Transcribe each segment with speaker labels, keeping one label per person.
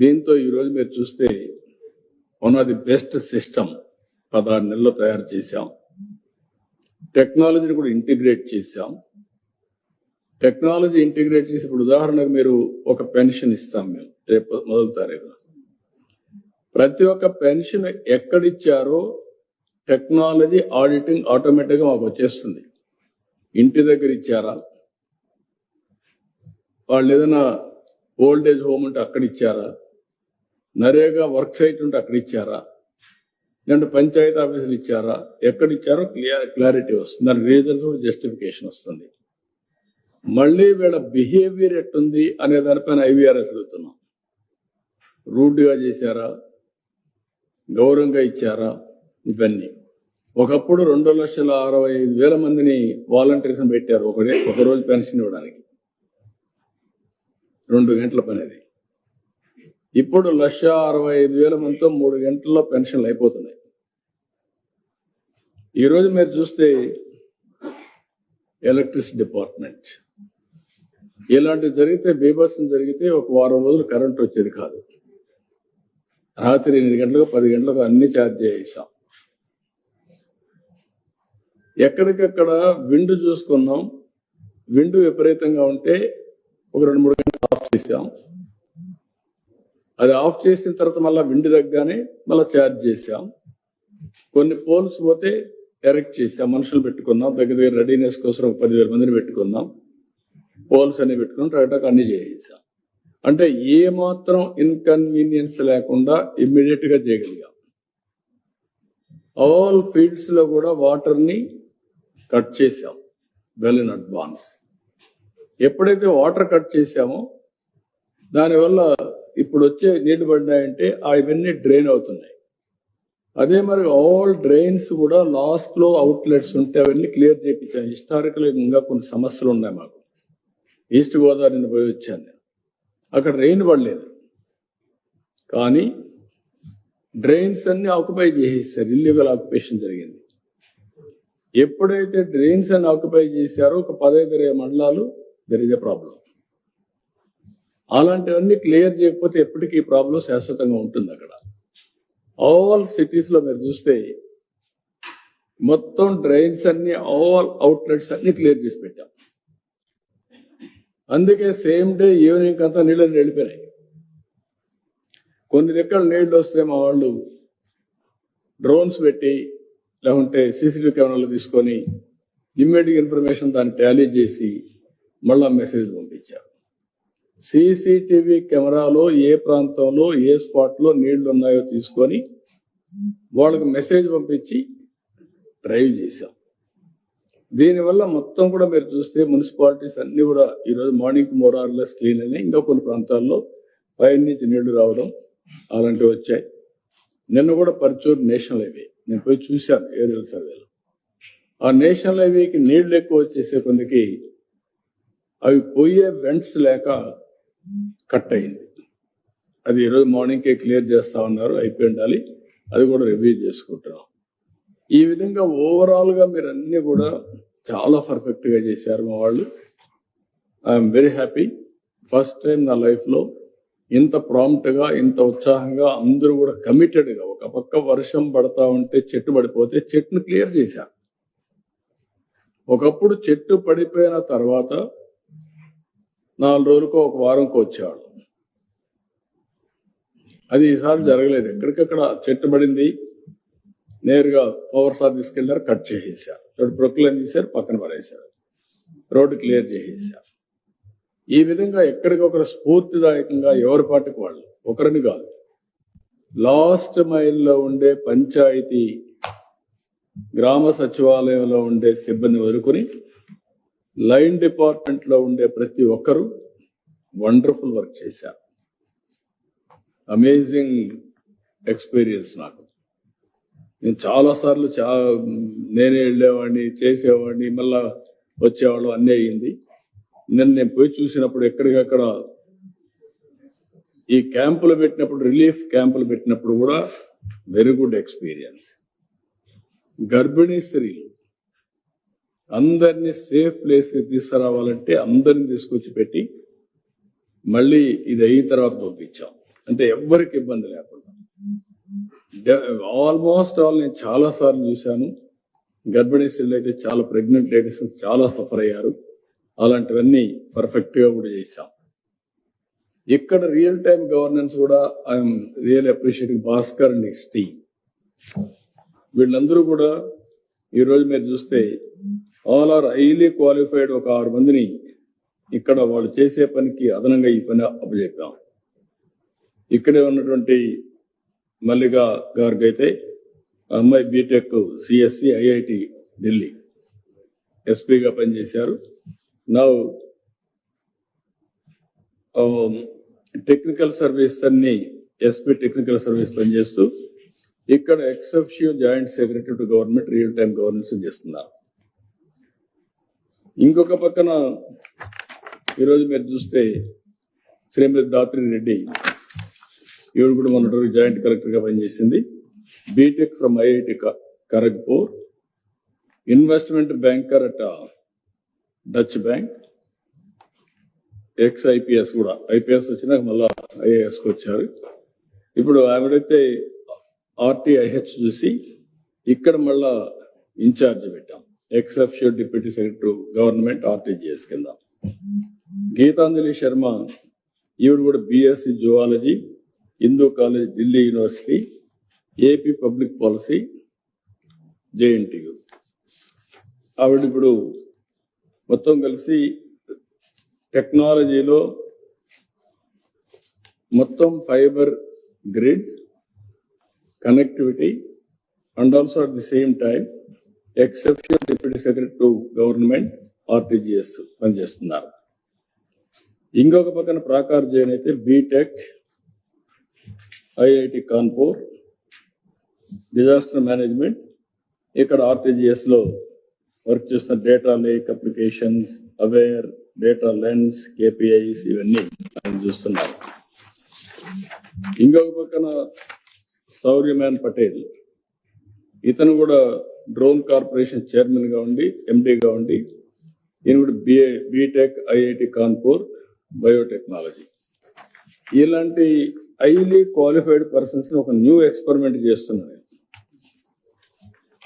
Speaker 1: దీంతో ఈరోజు మీరు చూస్తే one of the best system 16 నెలల్లో తయారు చేశాం. టెక్నాలజీని కూడా ఇంటిగ్రేట్ చేశాం. టెక్నాలజీ ఇంటిగ్రేట్ చేసి ఇప్పుడు ఉదాహరణకు మీరు ఒక పెన్షన్ ఇస్తాం మేము రేపు మొదటి తారీఖున. ప్రతి ఒక్క పెన్షన్ ఎక్కడిచ్చారో టెక్నాలజీ ఆడిటింగ్ ఆటోమేటిక్గా మాకు వచ్చేస్తుంది. ఇంటి దగ్గర ఇచ్చారా, వాళ్ళు ఏదైనా ఓల్డ్ ఏజ్ హోమ్ ఉంటే అక్కడ ఇచ్చారా, నరేగా వర్క్ సైట్ ఉంటే అక్కడ ఇచ్చారా, లేదంటే పంచాయతీ ఆఫీసులు ఇచ్చారా, ఎక్కడ ఇచ్చారో క్లారిటీ వస్తుంది. దాని రీజన్స్ కూడా జస్టిఫికేషన్ వస్తుంది. మళ్ళీ వీళ్ళ బిహేవియర్ ఎట్టుంది అనే దానిపైన IVRS అడుగుతున్నాం. రూడ్గా చేశారా, గౌరవంగా ఇచ్చారా, ఇవన్నీ. ఒకప్పుడు 2,65,000 మందిని వాలంటీర్స్ పెట్టారు ఒక రోజు పెన్షన్ ఇవ్వడానికి, 2 గంటల పని అది. ఇప్పుడు 1,65,000 మందితో 3 గంటల్లో పెన్షన్లు అయిపోతున్నాయి. ఈరోజు మీరు చూస్తే ఎలక్ట్రిసిటీ డిపార్ట్మెంట్ ఇలాంటివి జరిగితే, బీభత్సం జరిగితే ఒక వారం రోజులు కరెంట్ వచ్చేది కాదు. రాత్రి 8 గంటలకు 10 గంటలకు అన్ని ఛార్జ్ చేసాం. ఎక్కడికక్కడ విండ్ చూసుకున్నాం. విండ్ విపరీతంగా ఉంటే ఒక 2-3 గంటలు ఆఫ్ చేసాం. అది ఆఫ్ చేసిన తర్వాత మళ్ళీ విండ్ తగ్గానే మళ్ళీ ఛార్జ్ చేసాం. కొన్ని పోల్స్ పోతే ఎరెక్ట్ చేసాం, మనుషులు పెట్టుకున్నాం. దగ్గర రెడీనెస్ కోసం 10,000 మందిని పెట్టుకున్నాం. పోల్స్ అన్ని పెట్టుకున్నాం, టైటాక్ అన్ని చేసాం. అంటే ఏ మాత్రం ఇన్కన్వీనియన్స్ లేకుండా ఇమ్మీడియట్ గా చేయగలిగాం. ఆల్ ఫీల్డ్స్ లో కూడా వాటర్ ని కట్ చేసాం వెల్ ఇన్ అడ్వాన్స్. ఎప్పుడైతే వాటర్ కట్ చేసామో దానివల్ల ఇప్పుడు వచ్చే నీళ్లు పడినాయంటే అవన్నీ డ్రైన్ అవుతున్నాయి. అదే మరి ఆల్ డ్రైన్స్ కూడా లాస్ట్ లో అవుట్లెట్స్ ఉంటే అవన్నీ క్లియర్ చేయించాం. హిస్టారికల్ ఇంకా కొన్ని సమస్యలు ఉన్నాయి మాకు. ఈస్ట్ గోదావరిని పోయి వచ్చాను నేను, అక్కడ రెయిన్ పడలేదు కానీ డ్రైన్స్ అన్ని ఆక్యుపై చేసేసారు. ఇల్లీగల్ ఆక్యుపేషన్ జరిగింది. ఎప్పుడైతే డ్రైన్స్ అన్ని ఆక్యుపై చేశారో ఒక 15-20 మండలాలు దెర్ ఇస్ ఎ ప్రాబ్లం. అలాంటివన్నీ క్లియర్ చేయకపోతే ఎప్పటికీ ప్రాబ్లం శాశ్వతంగా ఉంటుంది. అక్కడ ఆల్ సిటీస్ లో మీరు చూస్తే మొత్తం డ్రైన్స్ అన్ని, ఆల్ అవుట్లెట్స్ అన్ని క్లియర్ చేసి పెట్టాం. అందుకే సేమ్ డే ఈవినింగ్ అంతా నీళ్ళని వెళ్ళిపోయినాయి. కొన్ని దగ్గర నీళ్లు వస్తే మా వాళ్ళు డ్రోన్స్ పెట్టి లేకుంటే CCTV కెమెరాలు తీసుకొని ఇమ్మీడియట్ ఇన్ఫర్మేషన్ దాన్ని టాలీ చేసి మళ్ళా మెసేజ్ పంపించారు. CCTV కెమెరాలో ఏ ప్రాంతంలో ఏ స్పాట్లో నీళ్లు ఉన్నాయో తీసుకొని వాళ్ళకి మెసేజ్ పంపించి డ్రైవ్ చేశాం. దీనివల్ల మొత్తం కూడా మీరు చూస్తే మున్సిపాలిటీస్ అన్ని కూడా ఈరోజు మార్నింగ్ మోరార్లెస్ క్లీన్ అయినాయి. ఇంకా కొన్ని ప్రాంతాల్లో పైన నుంచి నీళ్లు రావడం అలాంటివి వచ్చాయి. నిన్న కూడా పర్చూర్ నేషనల్ హైవే నేను పోయి చూశాను ఏరియల్ సర్వేలో. ఆ నేషనల్ హైవేకి నీళ్లు ఎక్కువ వచ్చేసే కొందికి అవి పోయే వెంట్స్ లేక కట్ అయింది. అది ఈరోజు మార్నింగ్కే క్లియర్ చేస్తా ఉన్నారు, అయిపోయి ఉండాలి. అది కూడా రివ్యూ చేసుకుంటున్నాం. ఈ విధంగా ఓవరాల్ గా మీరు అన్ని కూడా చాలా పర్ఫెక్ట్ గా చేశారు మా వాళ్ళు. I'm very happy. First time నా లైఫ్ లో ఇంత ప్రాంప్ట్ గా, ఇంత ఉత్సాహంగా అందరూ కూడా కమిటెడ్ గా, ఒక పక్క వర్షం పడతా ఉంటే చెట్టు పడిపోతే చెట్టును క్లియర్ చేశారు. ఒకప్పుడు చెట్టు పడిపోయిన తర్వాత 4 రోజులకో ఒక వారంకో వచ్చేవాళ్ళు. అది ఈసారి జరగలేదు. ఎక్కడికక్కడ చెట్టు పడింది, నేరుగా పవర్ సార్ తీసుకెళ్లారు, కట్ చేసేసారు. ప్రొక్లైన్ తీశారు, పక్కన పడేశారు, రోడ్డు క్లియర్ చేసేసారు. ఈ విధంగా ఎక్కడికొకరు స్ఫూర్తిదాయకంగా ఎవరి పాటికి వాళ్ళు, ఒకరిని కాదు, లాస్ట్ మైల్లో ఉండే పంచాయతీ గ్రామ సచివాలయంలో ఉండే సిబ్బంది వదులుకొని లైన్ డిపార్ట్మెంట్ లో ఉండే ప్రతి ఒక్కరూ వండర్ఫుల్ వర్క్ చేశారు. అమేజింగ్ ఎక్స్పీరియన్స్ నాకు. నేను చాలాసార్లు నేనే వెళ్ళేవాడిని, చేసేవాడిని, మళ్ళా వచ్చేవాళ్ళు, అన్నీ అయ్యింది. నేను పోయి చూసినప్పుడు ఎక్కడికక్కడ ఈ క్యాంపులు పెట్టినప్పుడు, రిలీఫ్ క్యాంపులు పెట్టినప్పుడు కూడా వెరీ గుడ్ ఎక్స్పీరియన్స్. గర్భిణీ స్త్రీలు అందరినీ సేఫ్ ప్లేస్ తీసుకురావాలంటే అందరిని తీసుకొచ్చి పెట్టి మళ్ళీ ఇది అయిన తర్వాత పంపించాం. అంటే ఎవ్వరికి ఇబ్బంది లేకుండా. ఆల్మోస్ట్ ఆల్ నేను చాలా సార్లు చూశాను, గర్భిణీ స్త్రీలు అయితే చాలా ప్రెగ్నెంట్ లేడీస్ చాలా సఫర్ అయ్యారు. అలాంటివన్నీ పర్ఫెక్ట్ గా కూడా చేశాం. ఇక్కడ రియల్ టైమ్ గవర్నెన్స్ కూడా I'm real appreciating Bhaskar and his team. వీళ్ళందరూ కూడా ఈరోజు మీరు చూస్తే ఆల్ ఆర్ హైలీ క్వాలిఫైడ్. ఒక 6 మందిని ఇక్కడ వాళ్ళు చేసే పనికి అదనంగా ఈ పని అప్పచెప్పాం. ఇక్కడే ఉన్నటువంటి మల్లిగా గారికి అయితే అమ్మాయి బీటెక్ సిఎస్సి ఐఐటి ఢిల్లీ ఎస్పీగా పనిచేశారు. నా టెక్నికల్ సర్వీస్ అన్ని ఎస్పీ టెక్నికల్ సర్వీస్ పనిచేస్తూ ఇక్కడ ex officio joint secretary to government real time governance చేస్తున్నారు. ఇంకొక పక్కన ఈరోజు మీరు చూస్తే శ్రీమతి దాత్రి రెడ్డి, ఈవిడ కూడా మొన్నటి జాయింట్ కలెక్టర్ గా పనిచేసింది. BTech from IIT Kharagpur, investment banker at Deutsche bank, ex IPS కూడా, ఐపీఎస్ వచ్చినాక మళ్ళా ఐఏఎస్కి వచ్చారు. ఇప్పుడు ఆవిడైతే ఆర్టీఐహెచ్ చూసి ఇక్కడ మళ్ళా ఇన్ఛార్జ్ పెట్టాం, ex officio deputy secretary government RTGS కింద. గీతాంజలి శర్మ, ఈవిడ కూడా BSc zoology, Hindu college Delhi university, AP public policy JNTU. ఆవిడ ఇప్పుడు మొత్తం కలిసి టెక్నాలజీలో మొత్తం fibre grid connectivity and also at the same time exceptional deputy secretary to government RTGS పనిచేస్తున్నారు. ఇంకొక పక్కన ప్రాకార్ జైన్ అయితే BTech IIT Kanpur disaster management, ఇక్కడ ఆర్టీజీఎస్ లో వర్క్ చేస్తున్న data lake applications, aware, data lens, KPIs ఇవన్నీ ఆయన చూస్తున్నారు. ఇంకొక పక్కన సౌర్యమాన్ పటేల్, ఇతను కూడా డ్రోన్ కార్పొరేషన్ చైర్మన్ గా ఉండి ఎండీగా ఉండి, ఈయన కూడా బీటెక్ ఐఐటి కాన్పూర్ బయోటెక్నాలజీ. ఇలాంటి హైలీ క్వాలిఫైడ్ పర్సన్స్ ఒక న్యూ ఎక్స్పెరిమెంట్ చేస్తున్నాను.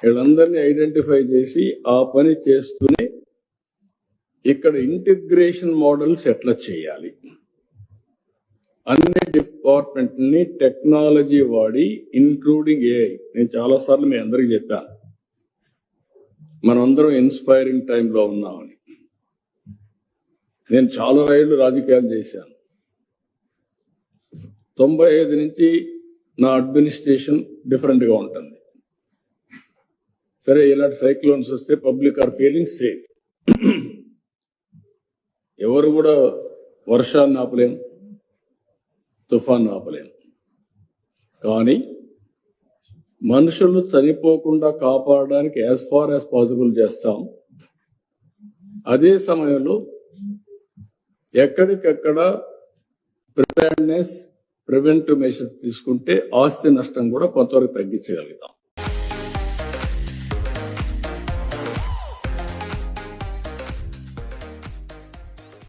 Speaker 1: వీళ్ళందరినీ ఐడెంటిఫై చేసి ఆ పని చేస్తూనే ఇక్కడ ఇంటిగ్రేషన్ మోడల్స్ ఎట్లా చేయాలి, అన్ని డిపార్ట్మెంట్ని టెక్నాలజీ వాడి ఇంక్లూడింగ్ ఏఐ. నేను చాలాసార్లు మీ అందరికీ చెప్పాను, మనందరం ఇన్స్పైరింగ్ టైంలో ఉన్నామని. నేను చాలా రైళ్లు రాజకీయాలు చేశాను. 95 నుంచి నా అడ్మినిస్ట్రేషన్ డిఫరెంట్గా ఉంటుంది. సరే, ఇలాంటి సైక్లోన్స్ వస్తే పబ్లిక్ ఆర్ ఫీలింగ్ సేఫ్. ఎవరు కూడా వర్షాన్ని ఆపలేం, తుఫాన్ ఆపలేం. కానీ మనుషులు చనిపోకుండా కాపాడడానికి యాజ్ ఫార్ యాజ్ పాసిబుల్ చేస్తాం. అదే సమయంలో ఎక్కడికక్కడ ప్రిపేర్నెస్, ప్రివెంటివ్ మెషర్స్ తీసుకుంటే ఆస్తి నష్టం కూడా కొంతవరకు తగ్గించగలుగుతాం.